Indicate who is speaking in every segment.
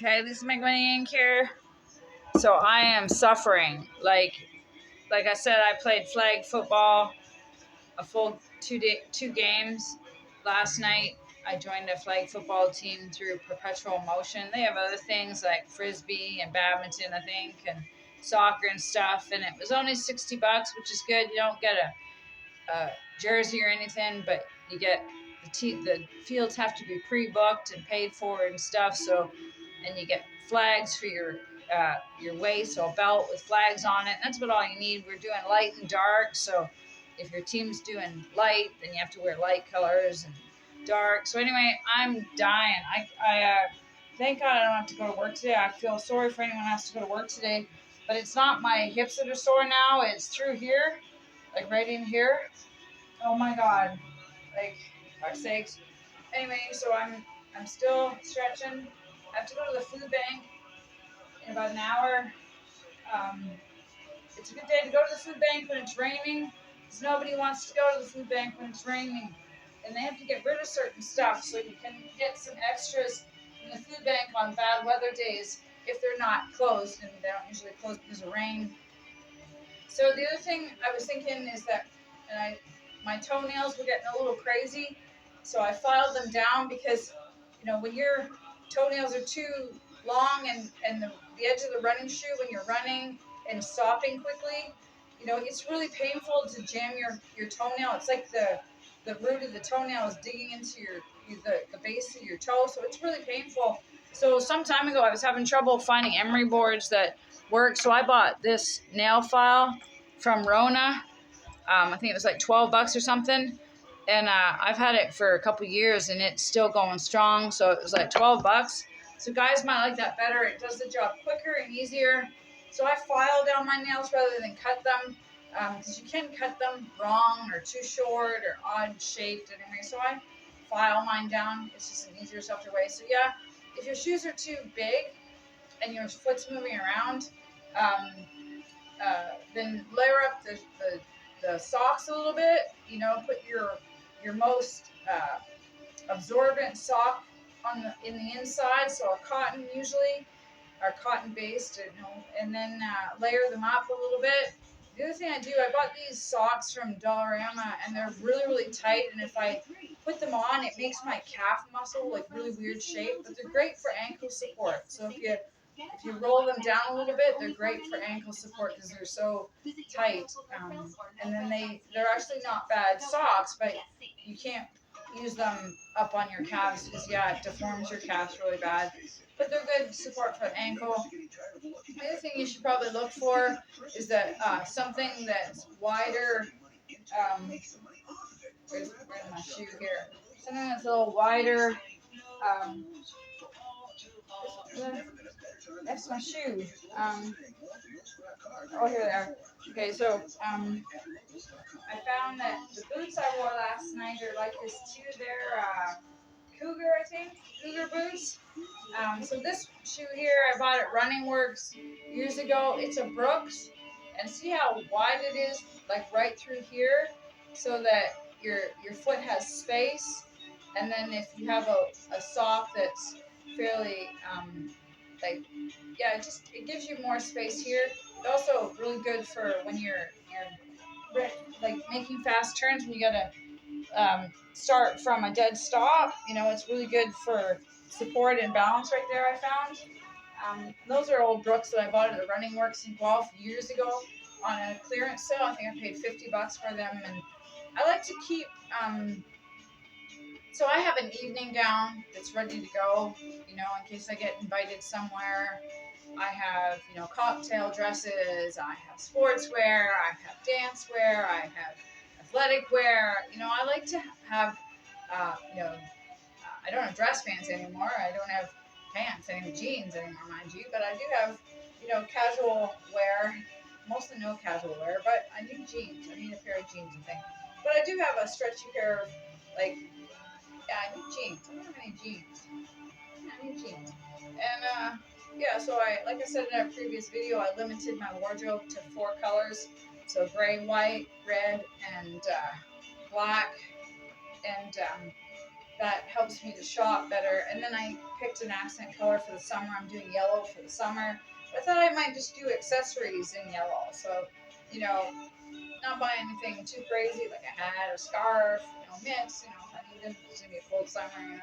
Speaker 1: Okay, this is McMoney Inc. here. So I am suffering. Like I said, I played flag football a full two games last night. I joined a flag football team through Perpetual Motion. They have other things like frisbee and badminton, I think, and soccer and stuff. And it was only $60, which is good. You don't get a jersey or anything, but you get the fields have to be pre-booked and paid for and stuff. So, and you get flags for your waist, so a belt with flags on it. That's about all you need. We're doing light and dark, so if your team's doing light, then you have to wear light colors and dark. So anyway, I'm dying. Thank God I don't have to go to work today. I feel sorry for anyone who has to go to work today, but it's not my hips that are sore now. It's through here, like right in here. Oh my God, like fuck's sakes. Anyway, so I'm still stretching. I have to go to the food bank in about an hour. Um, it's a good day to go to the food bank when it's raining, because nobody wants to go to the food bank when it's raining. And they have to get rid of certain stuff so you can get some extras in the food bank on bad weather days if they're not closed, and they don't usually close because of rain. So the other thing I was thinking is that, my toenails were getting a little crazy, so I filed them down because, when your toenails are too long and the edge of the running shoe when you're running and stopping quickly, it's really painful to jam your toenail. It's like the root of the toenail is digging into the base of your toe, so it's really painful. So some time ago, I was having trouble finding emery boards that work, so I bought this nail file from Rona. I think it was like $12 or something, and I've had it for a couple years, and it's still going strong. So it was like $12. So guys might like that better. It does the job quicker and easier. So I file down my nails rather than cut them, because you can cut them wrong or too short or odd shaped anyway. So I file mine down. It's just an easier, softer way. So yeah, if your shoes are too big and your foot's moving around, um, then layer up the socks a little bit. Put your most absorbent sock in the inside, so a cotton usually, or cotton based, and then layer them up a little bit. The other thing I do, I bought these socks from Dollarama, and they're really, really tight, and if I put them on, it makes my calf muscle like really weird shape, but they're great for ankle support. So if you roll them down a little bit, they're great for ankle support because they're so tight. And then they're actually not bad socks, but you can't use them up on your calves because, yeah, it deforms your calves really bad. But they're good support for the ankle. The other thing you should probably look for is that something that's wider. Where's my shoe here? Something that's a little wider. Um, that's my shoe. Here they are. Okay, so I found that the boots I wore last night are like this too. They're Cougar, I think. Cougar boots. So this shoe here, I bought at Running Works years ago. It's a Brooks, and see how wide it is, like right through here, so that your foot has space. And then if you have a sock that's fairly like, yeah, it gives you more space here. It's also really good for when you're like making fast turns when you gotta start from a dead stop. It's really good for support and balance right there, I found. Those are old Brooks that I bought at the Running Works in Guelph years ago on a clearance sale. I think I paid $50 for them, and I like to keep. So I have an evening gown that's ready to go, in case I get invited somewhere. I have, cocktail dresses. I have sportswear. I have dance wear. I have athletic wear. I like to have, I don't have dress pants anymore. I don't have pants. I have jeans anymore, mind you. But I do have, casual wear. Mostly no casual wear, but I need jeans. I need a pair of jeans and things. But I do have a stretchy pair of, like, yeah, I need jeans. I don't have any jeans. Yeah, I need jeans. And, yeah, so like I said in a previous video, I limited my wardrobe to 4 colors. So gray, white, red, and black. And that helps me to shop better. And then I picked an accent color for the summer. I'm doing yellow for the summer. I thought I might just do accessories in yellow. So, you know, not buy anything too crazy, like a hat, a scarf, mitts, if I need them. It's gonna be a cold summer,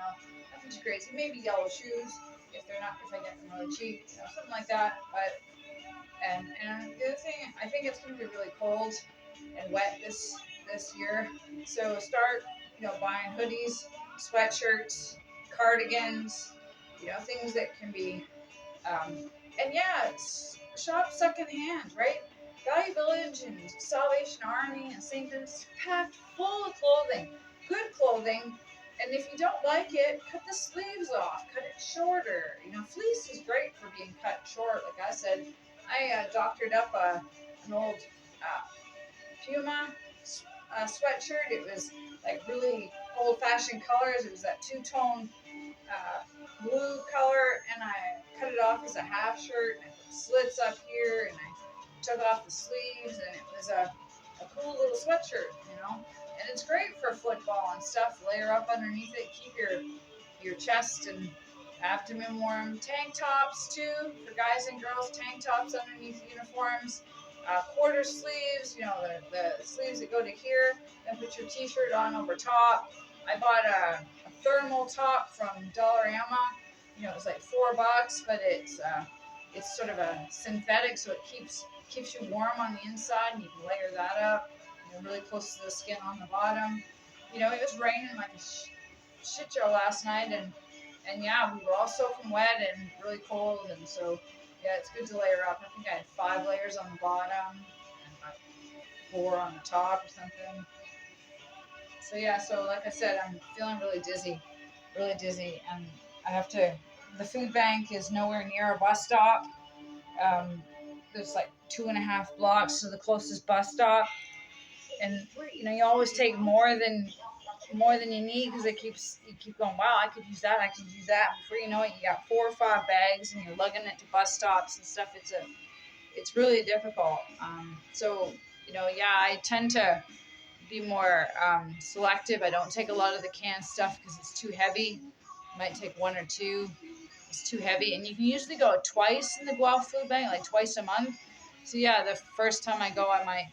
Speaker 1: nothing too crazy. Maybe yellow shoes if I get them really cheap, something like that. But and the other thing, I think it's gonna be really cold and wet this year. So start, buying hoodies, sweatshirts, cardigans, things that can be, and yeah, shop secondhand, right? Value Village and Salvation Army and St. Vincent's packed full of clothing, good clothing. And if you don't like it, cut the sleeves off, cut it shorter. Fleece is great for being cut short. Like I said, I doctored up an old Puma sweatshirt. It was like really old-fashioned colors. It was that two-tone blue color, and I cut it off as a half shirt. And I put slits up here, and I took off the sleeves, and it was a cool little sweatshirt, And it's great for football and stuff. Layer up underneath it, keep your chest and abdomen warm. Tank tops too for guys and girls. Tank tops underneath uniforms. Quarter sleeves, the sleeves that go to here. Then put your t-shirt on over top. I bought a thermal top from Dollarama. It was like $4, but it's sort of a synthetic, so it keeps you warm on the inside, and you can layer that up. Really close to the skin on the bottom. It was raining like a shit show last night, and yeah, we were all soaking wet and really cold, and so yeah, it's good to layer up. I think I had 5 layers on the bottom and about 4 on the top or something. So yeah, so like I said, I'm feeling really dizzy, and I have to. The food bank is nowhere near a bus stop. There's like 2.5 blocks to the closest bus stop, and you always take more than you need because you keep going. Wow, I could use that. I could use that. Before you know it, you got 4 or 5 bags, and you're lugging it to bus stops and stuff. It's really difficult. So yeah, I tend to be more selective. I don't take a lot of the canned stuff because it's too heavy. I might take 1 or 2. It's too heavy, and you can usually go twice in the Guelph Food Bank, like twice a month. So yeah, the first time I go, I might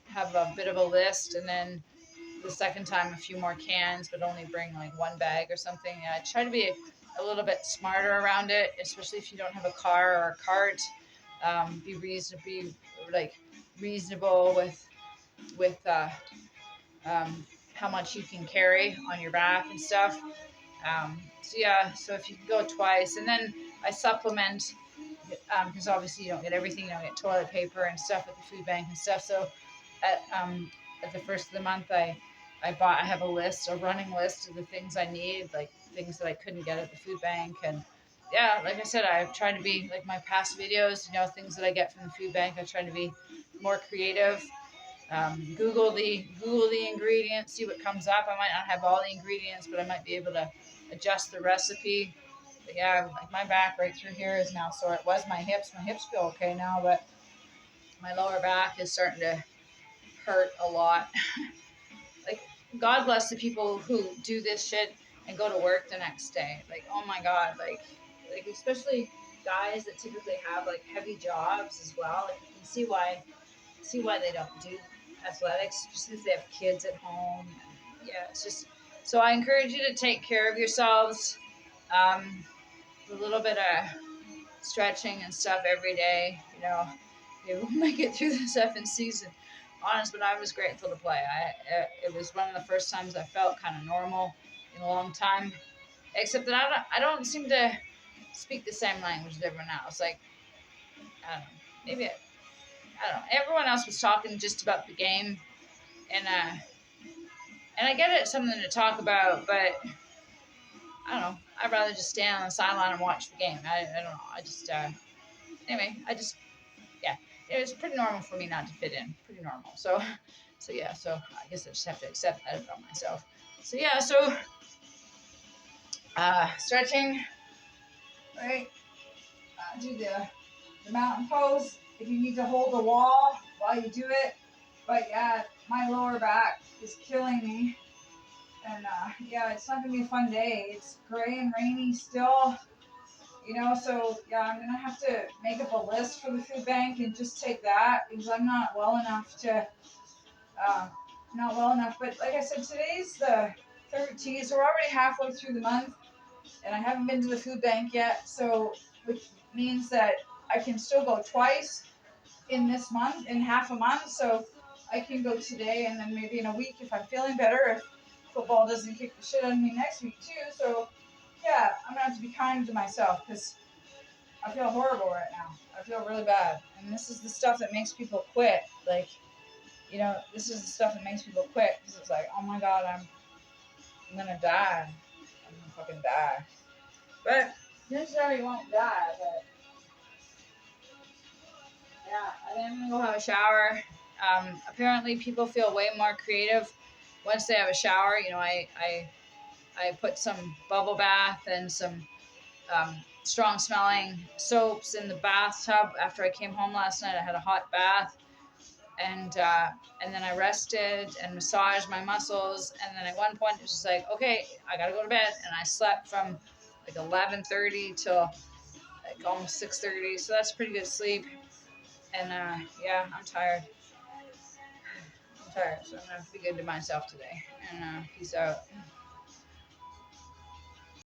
Speaker 1: have a bit of a list, and then the second time a few more cans, but only bring like 1 bag or something. I try to be a little bit smarter around it, especially if you don't have a car or a cart. Be reasonable with how much you can carry on your back and stuff. So yeah, so if you can go twice, and then I supplement because obviously you don't get everything. You don't get toilet paper and stuff at the food bank and stuff. So at the first of the month, I have a running list of the things I need, like things that I couldn't get at the food bank. And yeah, like I said, I try to be like my past videos, things that I get from the food bank. I try to be more creative. Google the ingredients, see what comes up. I might not have all the ingredients, but I might be able to adjust the recipe. But yeah, like my back right through here is now sore. It was my hips. My hips feel okay now, but my lower back is starting to hurt a lot. Like, God bless the people who do this shit and go to work the next day. Like, oh my God, like especially guys that typically have like heavy jobs as well. Like, you can see why they don't do athletics, just if they have kids at home. And yeah, it's just so I encourage you to take care of yourselves. A little bit of stretching and stuff every day. We'll make it through this effing season. Honest, but I was grateful to play. It was one of the first times I felt kind of normal in a long time. Except that I don't seem to speak the same language as everyone else. Like, I don't know, maybe I don't know. Everyone else was talking just about the game, and I get it's something to talk about, but I don't know. I'd rather just stand on the sideline and watch the game. I don't know. I just anyway. Yeah. It was pretty normal for me not to fit in. Pretty normal. So yeah. So I guess I just have to accept that about myself. So yeah. So stretching. Right. Do the mountain pose if you need to hold the wall while you do it. But yeah, my lower back is killing me. And yeah, it's not gonna be a fun day. It's gray and rainy still. So yeah, I'm gonna have to make up a list for the food bank and just take that because I'm not well enough to, uh, not well enough. But like I said, today's the 13th, so we're already halfway through the month, and I haven't been to the food bank yet. So which means that I can still go twice in this month, in half a month. So I can go today, and then maybe in a week if I'm feeling better. If football doesn't kick the shit out of me next week too. So yeah, I'm gonna have to be kind to myself because I feel horrible right now. I feel really bad. And this is the stuff that makes people quit. Like, this is the stuff that makes people quit because it's like, oh my god, I'm gonna die. I'm gonna fucking die. But necessarily won't die. But yeah, I think I'm gonna go have a shower. Apparently, people feel way more creative once they have a shower. I put some bubble bath and some strong smelling soaps in the bathtub after I came home last night. I had a hot bath, and then I rested and massaged my muscles. And then at one point it was just like, okay, I gotta go to bed. And I slept from like 11:30 till like almost 6:30. So that's pretty good sleep. And yeah, I'm tired. I'm tired, so I'm gonna have to be good to myself today. And peace out.